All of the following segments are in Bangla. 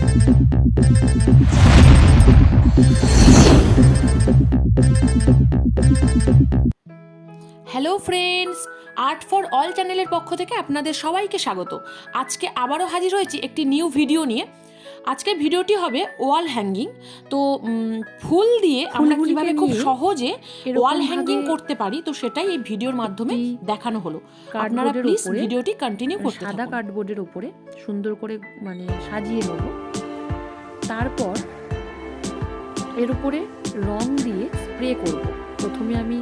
Hello friends, art for all চ্যানেলের পক্ষ থেকে আপনাদের সবাইকে স্বাগত। আজকে আবারও হাজির হয়েছি একটি নিউ ভিডিও নিয়ে। আজকের ভিডিওটি হবে ওয়াল হ্যাঙ্গিং। তো ফুল দিয়ে আমরা কিভাবে খুব সহজে ওয়াল হ্যাঙ্গিং করতে পারি, তো সেটাই এই ভিডিওর মাধ্যমে দেখানো হলো। আপনারা প্লিজ ভিডিওটি কন্টিনিউ করতে থাকুন। সাদা কার্ডবোর্ডের উপরে সুন্দর করে সাজিয়ে নেব। তারপর এর উপরে রং দিয়ে স্প্রে করব। প্রথমে আমি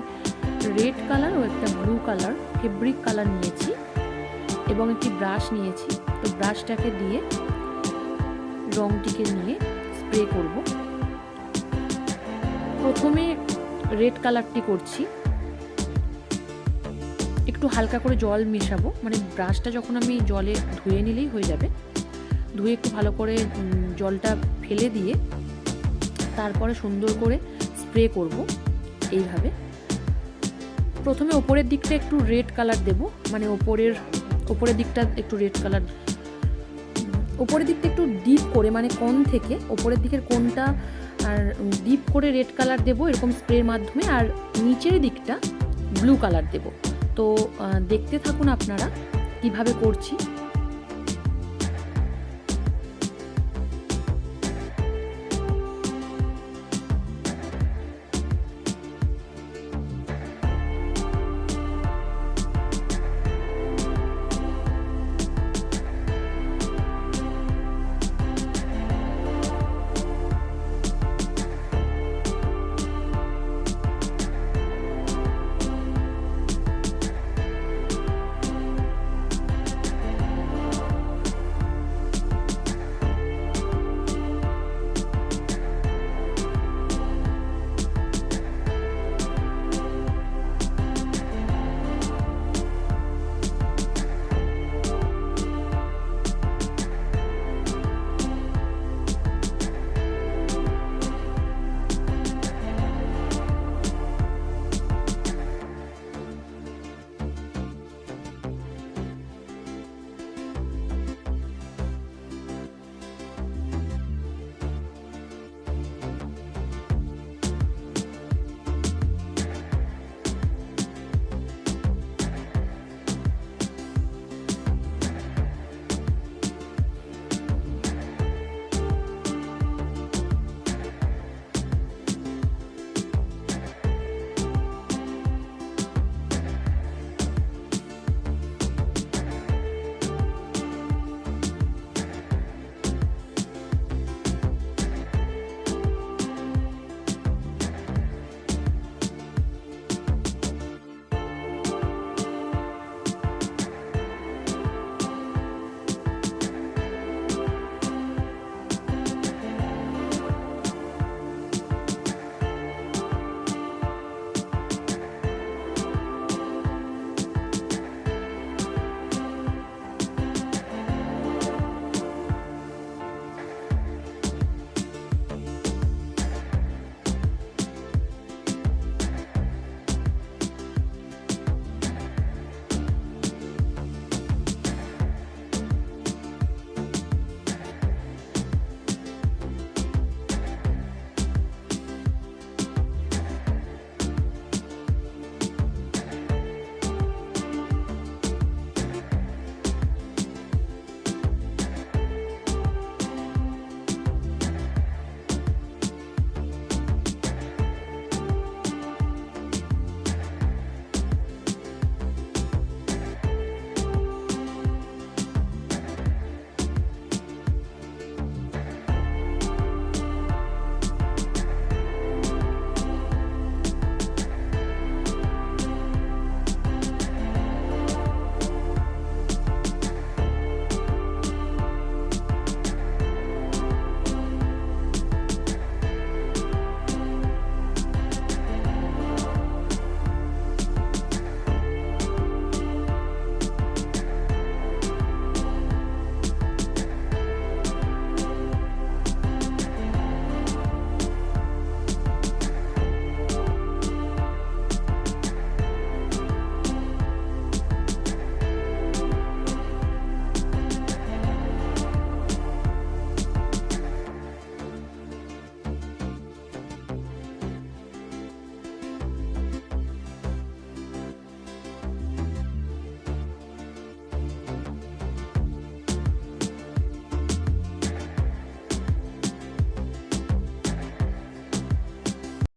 রেড কালার ও একটা ব্লু কালার ফেব্রিক কালার নিয়েছি এবং একটি ব্রাশ নিয়েছি। তো ব্রাশটাকে দিয়ে রংটিকে নিয়ে স্প্রে করব। প্রথমে রেড কালারটি করছি, একটু হালকা করে জল মেশাবো, ব্রাশটা যখন আমি জলে ধুয়ে নিলেই হয়ে যাবে। ধুয়ে একটু ভালো করে জলটা ফেলে দিয়ে তারপরে সুন্দর করে স্প্রে করব এইভাবে। প্রথমে ওপরের দিকটা একটু রেড কালার দেব, ওপরের দিকটা একটু রেড কালার, ওপরের দিকটা একটু ডিপ করে কোণ থেকে ওপরের দিকের কোণটা আর ডিপ করে রেড কালার দেব এরকম স্প্রের মাধ্যমে, আর নিচের দিকটা ব্লু কালার দেব। তো দেখতে থাকুন আপনারা কিভাবে করছি।